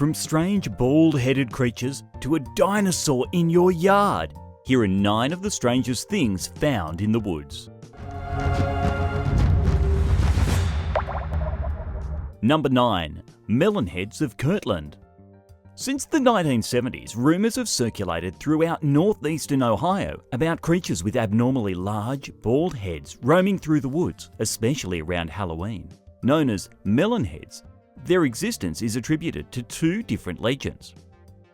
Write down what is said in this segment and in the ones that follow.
From strange bald-headed creatures to a dinosaur in your yard, here are 9 of the strangest things found in the woods. Number 9. Melonheads of Kirtland. Since the 1970s, rumours have circulated throughout northeastern Ohio about creatures with abnormally large, bald heads roaming through the woods, especially around Halloween. Known as melonheads, their existence is attributed to 2 different legends.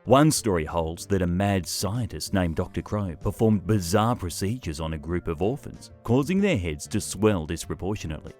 One story holds that a mad scientist named Dr. Crow performed bizarre procedures on a group of orphans, causing their heads to swell disproportionately.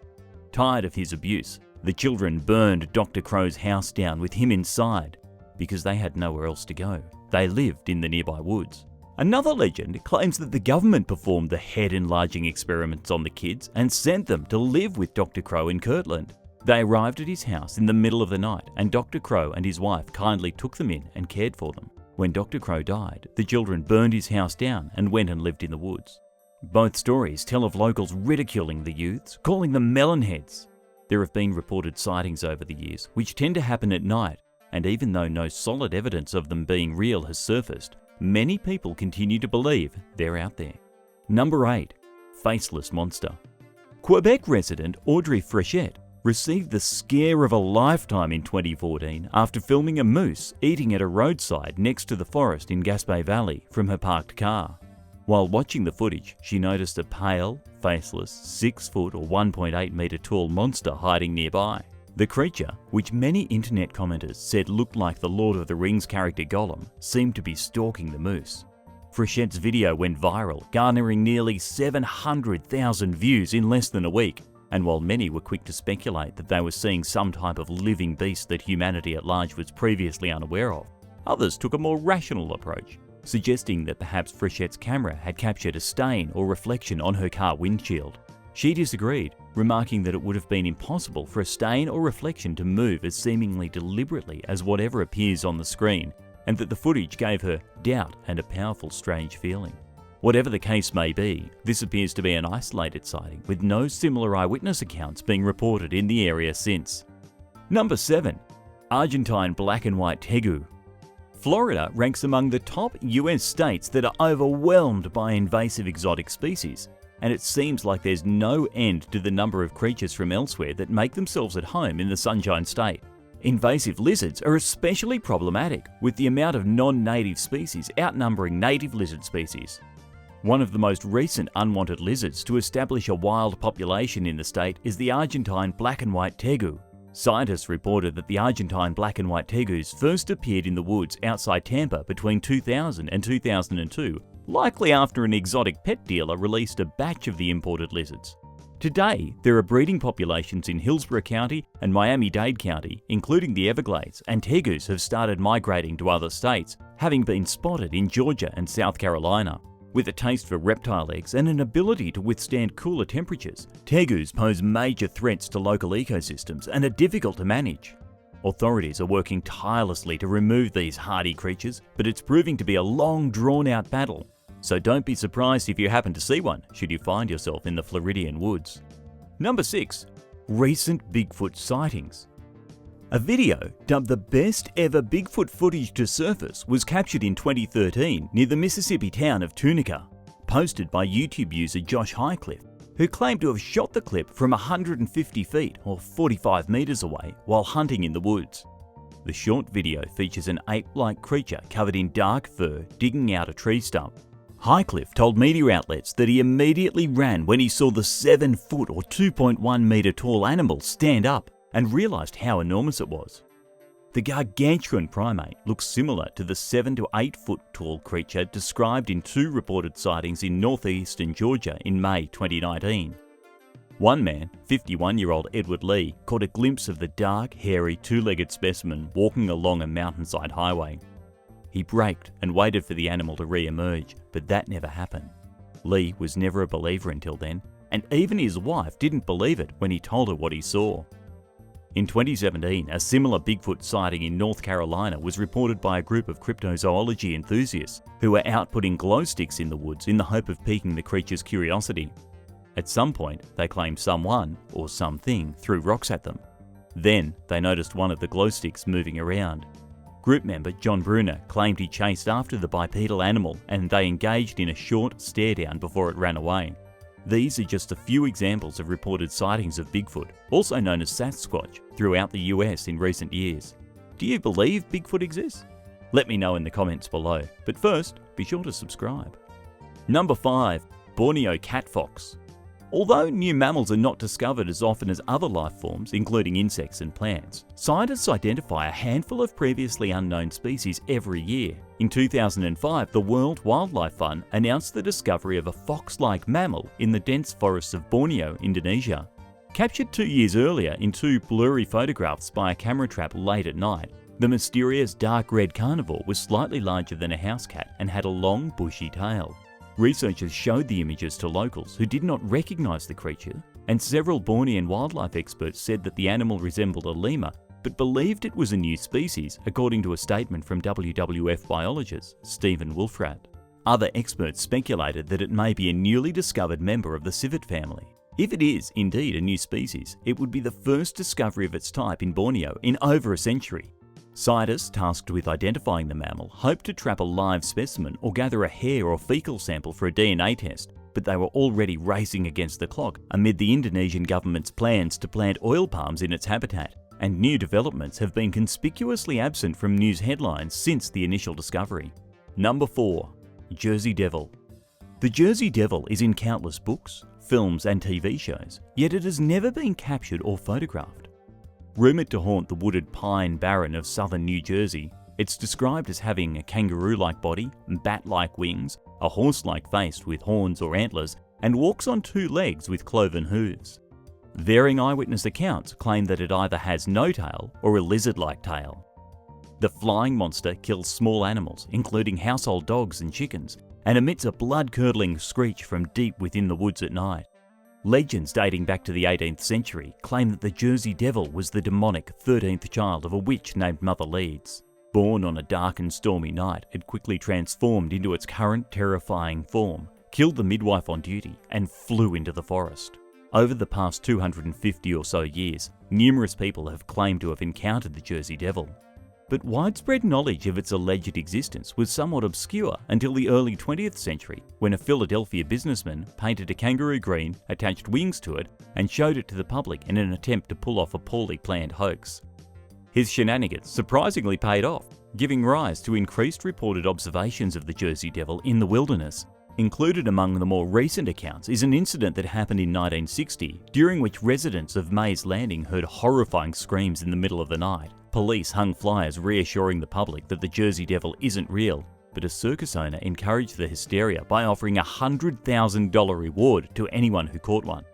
Tired of his abuse, the children burned Dr. Crow's house down with him inside because they had nowhere else to go. They lived in the nearby woods. Another legend claims that the government performed the head-enlarging experiments on the kids and sent them to live with Dr. Crow in Kirtland. They arrived at his house in the middle of the night, and Dr. Crow and his wife kindly took them in and cared for them. When Dr. Crow died, the children burned his house down and went and lived in the woods. Both stories tell of locals ridiculing the youths, calling them melonheads. There have been reported sightings over the years, which tend to happen at night, and even though no solid evidence of them being real has surfaced, many people continue to believe they're out there. Number 8. Faceless Monster. Quebec resident Audrey Frechette received the scare of a lifetime in 2014 after filming a moose eating at a roadside next to the forest in Gaspé Valley from her parked car. While watching the footage, she noticed a pale, faceless, 6 foot or 1.8 metre tall monster hiding nearby. The creature, which many internet commenters said looked like the Lord of the Rings character Gollum, seemed to be stalking the moose. Frechette's video went viral, garnering nearly 700,000 views in less than a week. And while many were quick to speculate that they were seeing some type of living beast that humanity at large was previously unaware of, others took a more rational approach, suggesting that perhaps Frechette's camera had captured a stain or reflection on her car windshield. She disagreed, remarking that it would have been impossible for a stain or reflection to move as seemingly deliberately as whatever appears on the screen, and that the footage gave her doubt and a powerful strange feeling. Whatever the case may be, this appears to be an isolated sighting, with no similar eyewitness accounts being reported in the area since. Number 7. Argentine black and white tegu. Florida ranks among the top US states that are overwhelmed by invasive exotic species, and it seems like there's no end to the number of creatures from elsewhere that make themselves at home in the Sunshine State. Invasive lizards are especially problematic, with the amount of non-native species outnumbering native lizard species. One of the most recent unwanted lizards to establish a wild population in the state is the Argentine black and white tegu. Scientists reported that the Argentine black and white tegus first appeared in the woods outside Tampa between 2000 and 2002, likely after an exotic pet dealer released a batch of the imported lizards. Today, there are breeding populations in Hillsborough County and Miami-Dade County, including the Everglades, and tegus have started migrating to other states, having been spotted in Georgia and South Carolina. With a taste for reptile eggs and an ability to withstand cooler temperatures, tegus pose major threats to local ecosystems and are difficult to manage. Authorities are working tirelessly to remove these hardy creatures, but it's proving to be a long, drawn-out battle. So don't be surprised if you happen to see one, should you find yourself in the Floridian woods. Number 6. Recent Bigfoot sightings. A video dubbed the best ever Bigfoot footage to surface was captured in 2013 near the Mississippi town of Tunica, posted by YouTube user Josh Highcliffe, who claimed to have shot the clip from 150 feet or 45 meters away while hunting in the woods. The short video features an ape-like creature covered in dark fur digging out a tree stump. Highcliffe told media outlets that he immediately ran when he saw the 7 foot or 2.1 meter tall animal stand up and realised how enormous it was. The gargantuan primate looks similar to the 7 to 8 foot tall creature described in 2 reported sightings in northeastern Georgia in May 2019. One man, 51-year-old Edward Lee, caught a glimpse of the dark, hairy, 2-legged specimen walking along a mountainside highway. He braked and waited for the animal to re-emerge, but that never happened. Lee was never a believer until then, and even his wife didn't believe it when he told her what he saw. In 2017, a similar Bigfoot sighting in North Carolina was reported by a group of cryptozoology enthusiasts who were out putting glow sticks in the woods in the hope of piquing the creature's curiosity. At some point, they claimed someone, or something, threw rocks at them. Then, they noticed one of the glow sticks moving around. Group member John Bruner claimed he chased after the bipedal animal and they engaged in a short stare down before it ran away. These are just a few examples of reported sightings of Bigfoot, also known as Sasquatch, throughout the US in recent years. Do you believe Bigfoot exists? Let me know in the comments below, but first, be sure to subscribe. Number 5. Borneo catfox. Although new mammals are not discovered as often as other life forms, including insects and plants, scientists identify a handful of previously unknown species every year. In 2005, the World Wildlife Fund announced the discovery of a fox-like mammal in the dense forests of Borneo, Indonesia. Captured 2 years earlier in 2 blurry photographs by a camera trap late at night, the mysterious dark red carnivore was slightly larger than a house cat and had a long, bushy tail. Researchers showed the images to locals who did not recognise the creature, and several Bornean wildlife experts said that the animal resembled a lemur but believed it was a new species, according to a statement from WWF biologist Stephen Wolfrat. Other experts speculated that it may be a newly discovered member of the civet family. If it is indeed a new species, it would be the first discovery of its type in Borneo in over a century. Scientists tasked with identifying the mammal hoped to trap a live specimen or gather a hair or fecal sample for a DNA test, but they were already racing against the clock amid the Indonesian government's plans to plant oil palms in its habitat, and new developments have been conspicuously absent from news headlines since the initial discovery. Number 4. Jersey Devil. The Jersey Devil is in countless books, films and TV shows, yet it has never been captured or photographed. Rumoured to haunt the wooded pine barren of southern New Jersey, it's described as having a kangaroo-like body, bat-like wings, a horse-like face with horns or antlers, and walks on 2 legs with cloven hooves. Varying eyewitness accounts claim that it either has no tail or a lizard-like tail. The flying monster kills small animals, including household dogs and chickens, and emits a blood-curdling screech from deep within the woods at night. Legends dating back to the 18th century claim that the Jersey Devil was the demonic 13th child of a witch named Mother Leeds. Born on a dark and stormy night, it quickly transformed into its current terrifying form, killed the midwife on duty, and flew into the forest. Over the past 250 or so years, numerous people have claimed to have encountered the Jersey Devil. But widespread knowledge of its alleged existence was somewhat obscure until the early 20th century, when a Philadelphia businessman painted a kangaroo green, attached wings to it, and showed it to the public in an attempt to pull off a poorly planned hoax. His shenanigans surprisingly paid off, giving rise to increased reported observations of the Jersey Devil in the wilderness. Included among the more recent accounts is an incident that happened in 1960, during which residents of Mays Landing heard horrifying screams in the middle of the night. Police hung flyers reassuring the public that the Jersey Devil isn't real, but a circus owner encouraged the hysteria by offering a $100,000 reward to anyone who caught one.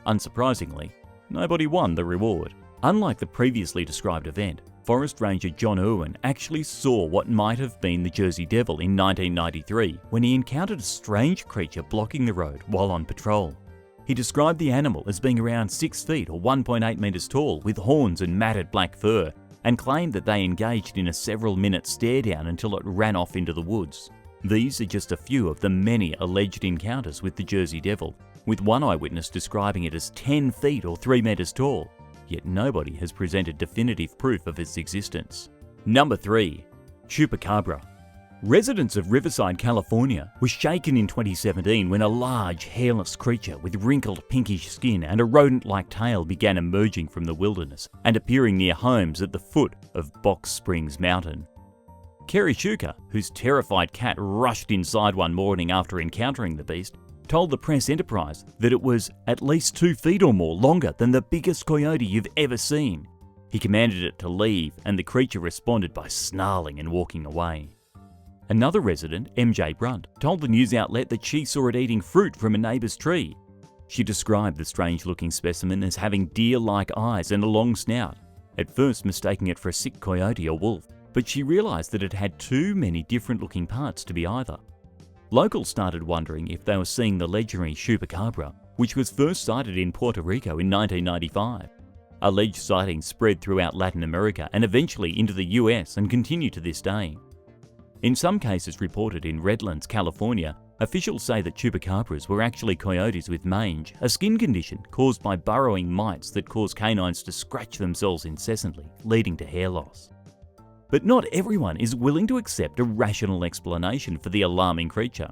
Unsurprisingly, nobody won the reward. Unlike the previously described event, Forest Ranger John Irwin actually saw what might have been the Jersey Devil in 1993 when he encountered a strange creature blocking the road while on patrol. He described the animal as being around 6 feet or 1.8 meters tall with horns and matted black fur, and claimed that they engaged in a several-minute stare-down until it ran off into the woods. These are just a few of the many alleged encounters with the Jersey Devil, with one eyewitness describing it as 10 feet or 3 meters tall, yet nobody has presented definitive proof of its existence. Number 3. Chupacabra. Residents of Riverside, California were shaken in 2017 when a large, hairless creature with wrinkled pinkish skin and a rodent-like tail began emerging from the wilderness and appearing near homes at the foot of Box Springs Mountain. Kerry Shuka, whose terrified cat rushed inside one morning after encountering the beast, told the Press Enterprise that it was at least 2 feet or more longer than the biggest coyote you've ever seen. He commanded it to leave, and the creature responded by snarling and walking away. Another resident, MJ Brunt, told the news outlet that she saw it eating fruit from a neighbour's tree. She described the strange-looking specimen as having deer-like eyes and a long snout, at first mistaking it for a sick coyote or wolf, but she realised that it had too many different-looking parts to be either. Locals started wondering if they were seeing the legendary Chupacabra, which was first sighted in Puerto Rico in 1995. Alleged sightings spread throughout Latin America and eventually into the US and continue to this day. In some cases reported in Redlands, California, officials say that chupacabras were actually coyotes with mange, a skin condition caused by burrowing mites that cause canines to scratch themselves incessantly, leading to hair loss. But not everyone is willing to accept a rational explanation for the alarming creature.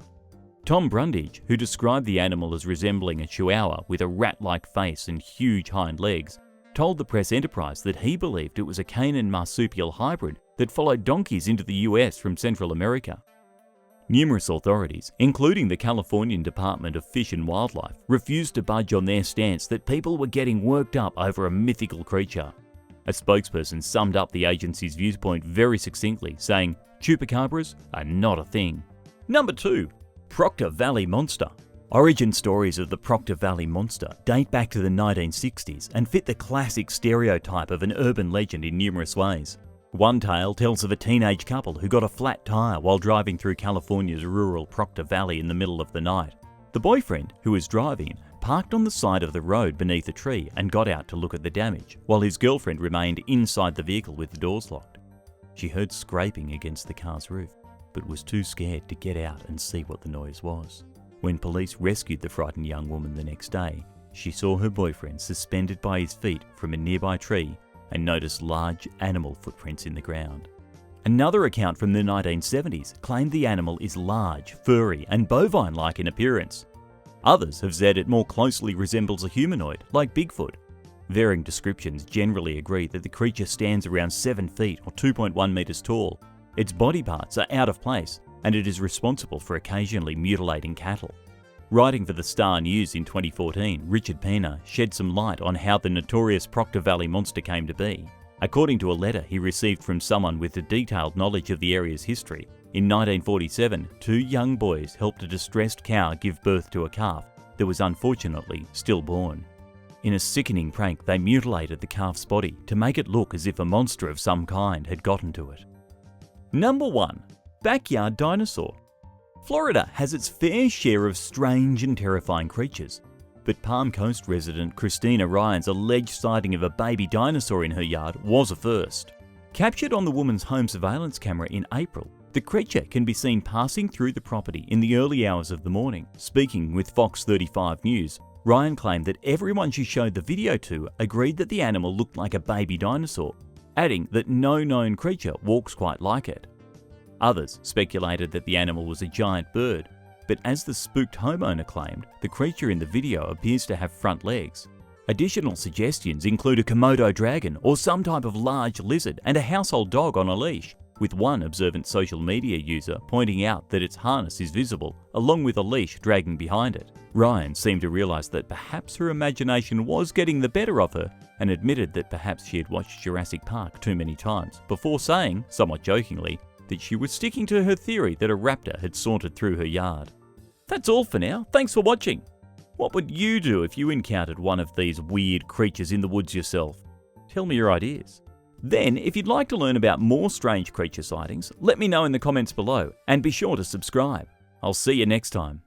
Tom Brundage, who described the animal as resembling a chihuahua with a rat-like face and huge hind legs, told the Press Enterprise that he believed it was a canine marsupial hybrid that followed donkeys into the US from Central America. Numerous authorities, including the Californian Department of Fish and Wildlife, refused to budge on their stance that people were getting worked up over a mythical creature. A spokesperson summed up the agency's viewpoint very succinctly, saying, "Chupacabras are not a thing." Number 2. Proctor Valley Monster. Origin stories of the Proctor Valley Monster date back to the 1960s and fit the classic stereotype of an urban legend in numerous ways. One tale tells of a teenage couple who got a flat tire while driving through California's rural Proctor Valley in the middle of the night. The boyfriend, who was driving, parked on the side of the road beneath a tree and got out to look at the damage, while his girlfriend remained inside the vehicle with the doors locked. She heard scraping against the car's roof, but was too scared to get out and see what the noise was. When police rescued the frightened young woman the next day, she saw her boyfriend suspended by his feet from a nearby tree and noticed large animal footprints in the ground. Another account from the 1970s claimed the animal is large, furry, and bovine-like in appearance. Others have said it more closely resembles a humanoid, like Bigfoot. Varying descriptions generally agree that the creature stands around 7 feet or 2.1 meters tall. Its body parts are out of place, and it is responsible for occasionally mutilating cattle. Writing for the Star News in 2014, Richard Pena shed some light on how the notorious Proctor Valley Monster came to be. According to a letter he received from someone with a detailed knowledge of the area's history, in 1947, 2 young boys helped a distressed cow give birth to a calf that was unfortunately stillborn. In a sickening prank, they mutilated the calf's body to make it look as if a monster of some kind had gotten to it. Number 1. Backyard Dinosaur. Florida has its fair share of strange and terrifying creatures, but Palm Coast resident Christina Ryan's alleged sighting of a baby dinosaur in her yard was a first. Captured on the woman's home surveillance camera in April, the creature can be seen passing through the property in the early hours of the morning. Speaking with Fox 35 News, Ryan claimed that everyone she showed the video to agreed that the animal looked like a baby dinosaur, adding that no known creature walks quite like it. Others speculated that the animal was a giant bird, but as the spooked homeowner claimed, the creature in the video appears to have front legs. Additional suggestions include a Komodo dragon or some type of large lizard and a household dog on a leash, with one observant social media user pointing out that its harness is visible, along with a leash dragging behind it. Ryan seemed to realise that perhaps her imagination was getting the better of her and admitted that perhaps she had watched Jurassic Park too many times, before saying, somewhat jokingly, that she was sticking to her theory that a raptor had sauntered through her yard. That's all for now. Thanks for watching. What would you do if you encountered one of these weird creatures in the woods yourself? Tell me your ideas. Then, if you'd like to learn about more strange creature sightings, let me know in the comments below and be sure to subscribe. I'll see you next time.